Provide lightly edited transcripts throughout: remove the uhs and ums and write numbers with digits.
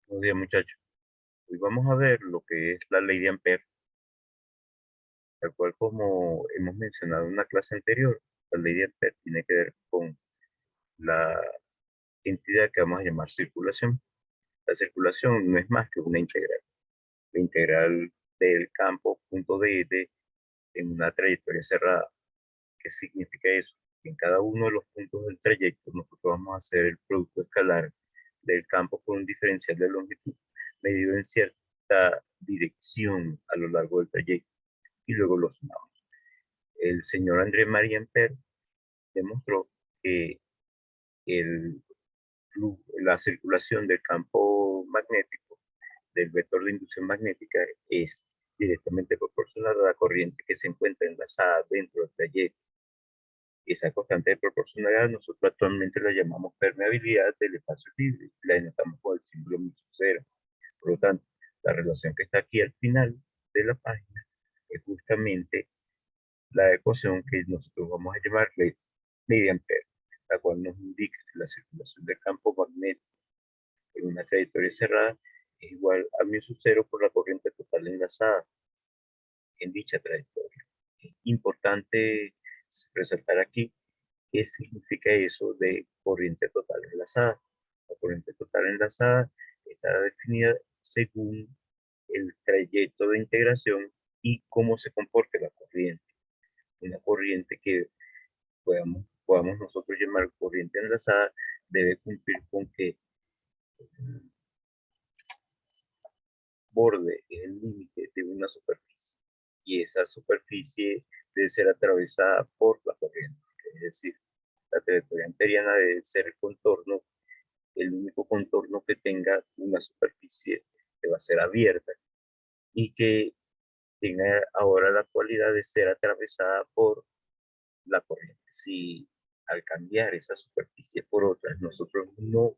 Buenos días, muchachos. Hoy vamos a ver lo que es la ley de Ampère, tal cual como hemos mencionado en una clase anterior. La ley de Ampère tiene que ver con la entidad que vamos a llamar circulación. La circulación no es más que una integral. La integral del campo punto dt en una trayectoria cerrada. ¿Qué significa eso? En cada uno de los puntos del trayecto nosotros vamos a hacer el producto escalar del campo con un diferencial de longitud medido en cierta dirección a lo largo del trayecto y luego lo sumamos. El señor André-Marie Ampère demostró que el, la circulación del campo magnético, del vector de inducción magnética, es directamente proporcional a la corriente que se encuentra enlazada dentro del trayecto. Esa constante de proporcionalidad nosotros actualmente la llamamos permeabilidad del espacio libre, la denotamos con el símbolo cero. Por lo tanto, la relación que está aquí al final de la página es justamente la ecuación que nosotros vamos a llamar ley de Ampère, la cual nos indica que la circulación del campo magnético en una trayectoria cerrada es igual a μ0 por la corriente total enlazada en dicha trayectoria. Es importante resaltar aquí qué significa eso de corriente total enlazada. La corriente total enlazada está definida según el trayecto de integración y cómo se comporta la corriente. Una corriente que podamos nosotros llamar corriente enlazada debe cumplir con que el borde es el límite de una superficie y esa superficie debe ser atravesada por la corriente. Es decir, la trayectoria amperiana debe ser el contorno, el único contorno que tenga una superficie que va a ser abierta y que tenga ahora la cualidad de ser atravesada por la corriente. Si al cambiar esa superficie por otra, nosotros no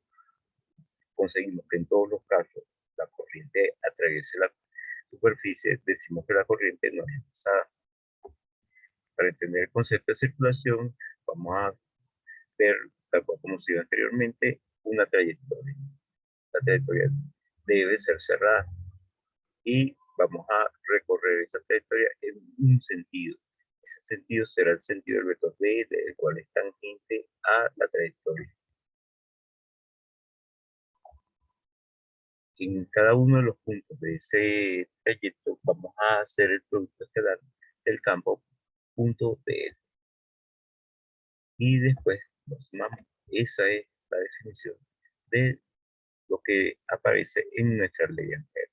conseguimos que en todos los casos la corriente atraviese la superficie, decimos que la corriente no es enlazada. Para entender el concepto de circulación, vamos a ver, tal cual como se vio anteriormente, una trayectoria. La trayectoria debe ser cerrada y vamos a recorrer esa trayectoria en un sentido. Ese sentido será el sentido del vector D, el cual es tangente a la trayectoria. En cada uno de los puntos de ese trayecto vamos a hacer el producto escalar del campo punto D y después lo sumamos. Esa es la definición de lo que aparece en nuestra ley de Ampère.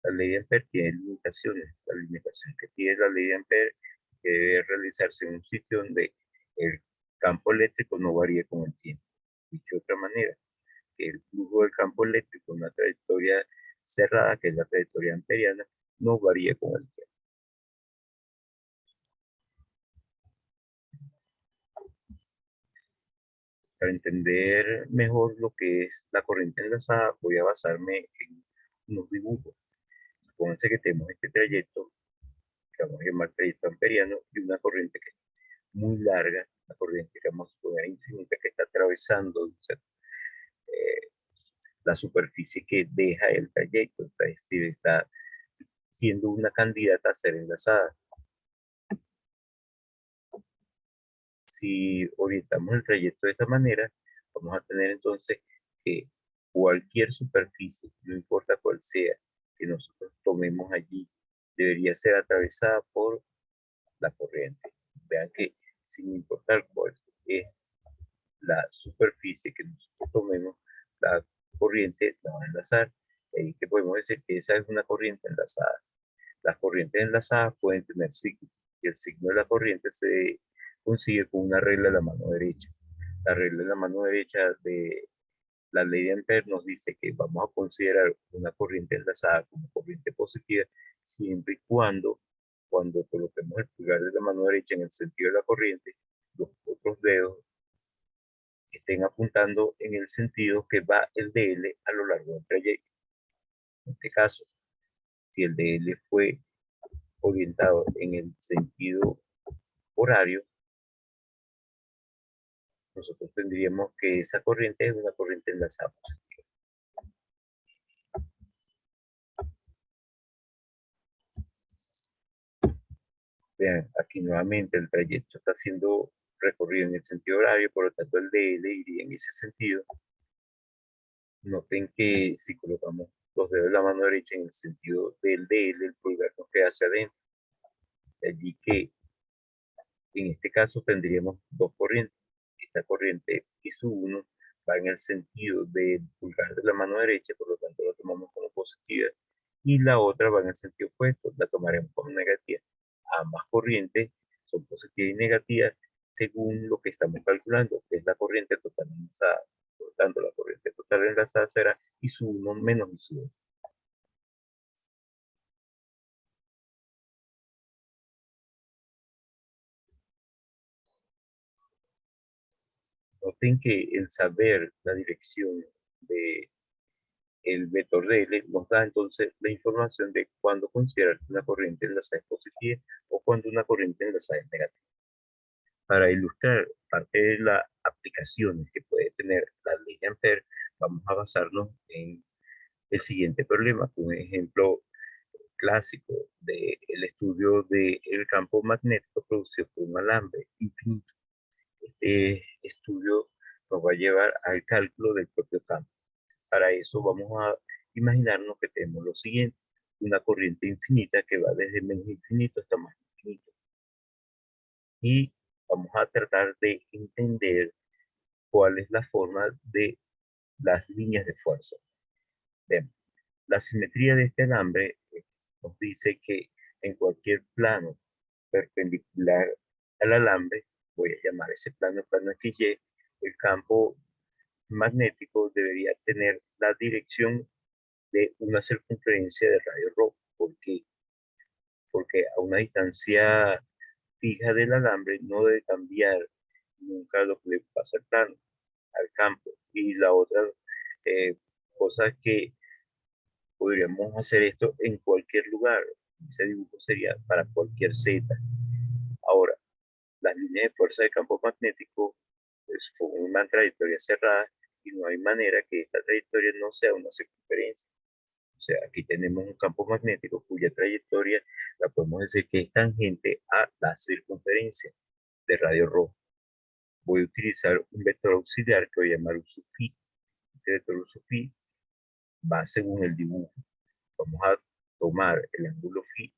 La ley de Ampère tiene limitaciones. La limitación que tiene la ley de Ampère que debe realizarse en un sitio donde el campo eléctrico no varíe con el tiempo. Dicho de otra manera, que el flujo del campo eléctrico en una trayectoria cerrada, que es la trayectoria amperiana, no varía con el tiempo. Para entender mejor lo que es la corriente enlazada, voy a basarme en unos dibujos. Supónganse que tenemos este trayecto, que vamos a llamar trayecto amperiano, y una corriente que es muy larga, la corriente que vamos a poner infinita, que está atravesando la superficie que deja el trayecto, es decir, está siendo una candidata a ser enlazada. Si orientamos el trayecto de esta manera, vamos a tener entonces que cualquier superficie, no importa cuál sea, que nosotros tomemos allí, debería ser atravesada por la corriente. Vean que sin importar cuál es la superficie que nosotros tomemos, la corriente la va a enlazar. Y que podemos decir que esa es una corriente enlazada. Las corrientes enlazadas pueden tener signos y el signo de la corriente se consigue con una regla de la mano derecha. La regla de la mano derecha de la ley de Ampère nos dice que vamos a considerar una corriente enlazada como corriente positiva siempre y cuando coloquemos el pulgar de la mano derecha en el sentido de la corriente, los otros dedos estén apuntando en el sentido que va el DL a lo largo del trayecto. En este caso, si el DL fue orientado en el sentido horario, nosotros tendríamos que esa corriente es una corriente enlazada. Vean, aquí nuevamente el trayecto está siendo recorrido en el sentido horario, por lo tanto el DL iría en ese sentido. Noten que si colocamos los dedos de la mano derecha en el sentido del DL, el pulgar nos queda hacia adentro. De allí que en este caso tendríamos dos corrientes. Esta corriente I1 va en el sentido del pulgar de la mano derecha, por lo tanto la tomamos como positiva, y la otra va en el sentido opuesto, la tomaremos como negativa. Ambas corrientes son positivas y negativas según lo que estamos calculando, que es la corriente total enlazada. Por lo tanto, la corriente total enlazada será I1 menos I2. Noten que el saber la dirección de el vector de L nos da entonces la información de cuándo considerar que una corriente enlazada es positiva o cuando una corriente enlazada es negativa. Para ilustrar parte de las aplicaciones que puede tener la ley de Ampere, vamos a basarnos en el siguiente problema, un ejemplo clásico del estudio del campo magnético producido por un alambre infinito. Este estudio nos va a llevar al cálculo del propio campo. Para eso vamos a imaginarnos que tenemos lo siguiente, una corriente infinita que va desde menos infinito hasta más infinito. Y vamos a tratar de entender cuál es la forma de las líneas de fuerza. Bien, la simetría de este alambre nos dice que en cualquier plano perpendicular al alambre, voy a llamar ese plano XY, el campo magnético debería tener la dirección de una circunferencia de radio rojo. ¿Por qué? Porque a una distancia fija del alambre no debe cambiar nunca lo que le pasa al plano, al campo. Y la otra eh, cosa es que podríamos hacer esto en cualquier lugar. Ese dibujo sería para cualquier Z. Ahora, las líneas de fuerza de campo magnético pues, forman una trayectoria cerrada y no hay manera que esta trayectoria no sea una circunferencia. O sea, aquí tenemos un campo magnético cuya trayectoria la podemos decir que es tangente a la circunferencia de radio rojo. Voy a utilizar un vector auxiliar que voy a llamar U-phi. Este vector U-phi va según el dibujo. Vamos a tomar el ángulo phi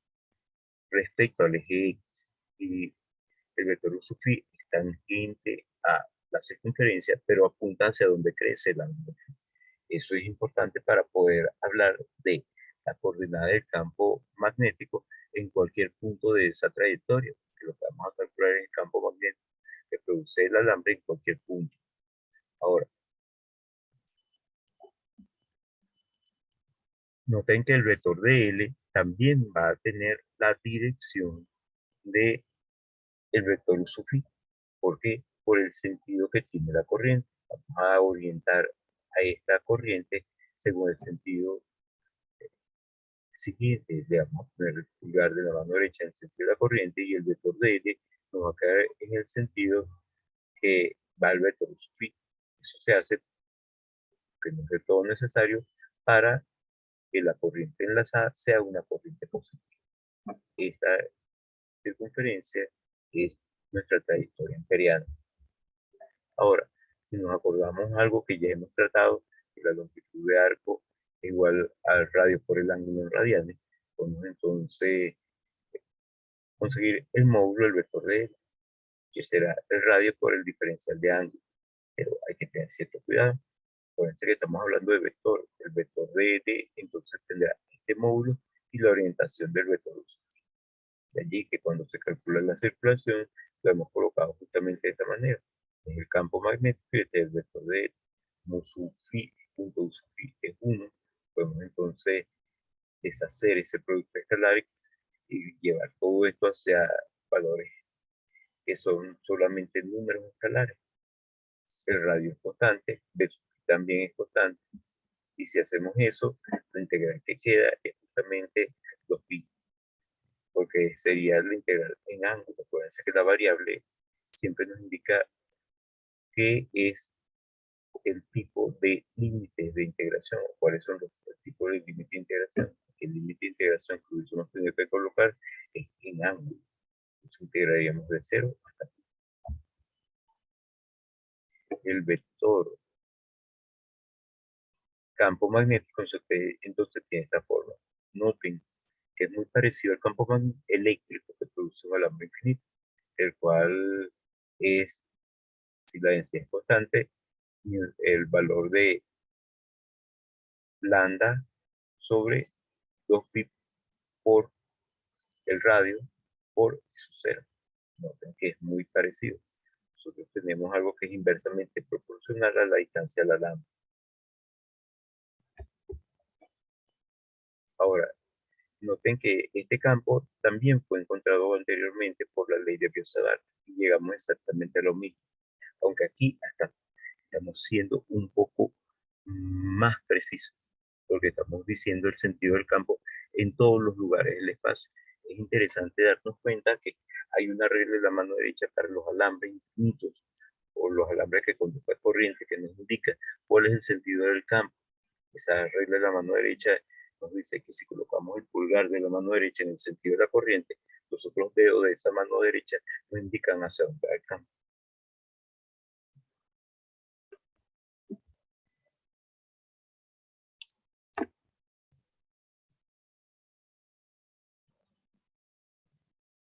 respecto al eje X y el vector U-phi es tangente a la circunferencia, pero apunta hacia donde crece el ángulo. Eso es importante para poder hablar de la coordenada del campo magnético en cualquier punto de esa trayectoria. Lo que vamos a calcular es el campo magnético que produce el alambre en cualquier punto. Ahora, noten que el vector de L también va a tener la dirección de el vector U sub phi. ¿Por qué? Por el sentido que tiene la corriente. Vamos a orientar a esta corriente según el sentido siguiente. Le vamos a poner el pulgar de la mano derecha en el sentido de la corriente y el vector de L nos va a caer en el sentido que va el vector U sub phi. Eso se hace, que no es de todo necesario, para que la corriente enlazada sea una corriente positiva. Esta circunferencia es nuestra trayectoria imperial. Ahora, si nos acordamos algo que ya hemos tratado, que la longitud de arco es igual al radio por el ángulo en radianes, podemos entonces conseguir el módulo del vector de L, que será el radio por el diferencial de ángulo. Pero hay que tener cierto cuidado. Acuérdense que estamos hablando de vector. El vector de L entonces tendrá este módulo y la orientación del vector. De allí que cuando se calcula la circulación, lo hemos colocado justamente de esa manera. En el campo magnético y el vector de mu sub phi punto u sub phi es 1, podemos entonces deshacer ese producto escalar y llevar todo esto hacia valores que son solamente números escalares. El radio es constante, B sub phi también es constante, y si hacemos eso, la integral que queda es justamente 2pi, porque sería la integral en ángulo. Acuérdense que la variable siempre nos indica qué es el tipo de límites de integración, o cuáles son los tipos de límite de integración. El límite de integración que hemos tenido que colocar es en ángulo. integraríamos de 0 hasta el vector campo magnético, entonces tiene esta forma. Noten que es muy parecido al campo eléctrico que produce un alambre infinito, el cual es, si la densidad es constante, el valor de lambda sobre 2pi por el radio por eso 0. Noten que es muy parecido. Nosotros tenemos algo que es inversamente proporcional a la distancia a la lambda. Ahora, noten que este campo también fue encontrado anteriormente por la ley de Biot-Savart y llegamos exactamente a lo mismo, aunque aquí hasta estamos siendo un poco más precisos, porque estamos diciendo el sentido del campo en todos los lugares del espacio. Es interesante darnos cuenta que hay una regla de la mano derecha para los alambres infinitos o los alambres que conducen corriente que nos indica cuál es el sentido del campo. Esa regla de la mano derecha nos dice que si colocamos el pulgar de la mano derecha en el sentido de la corriente, los otros dedos de esa mano derecha nos indican hacia dónde va el campo.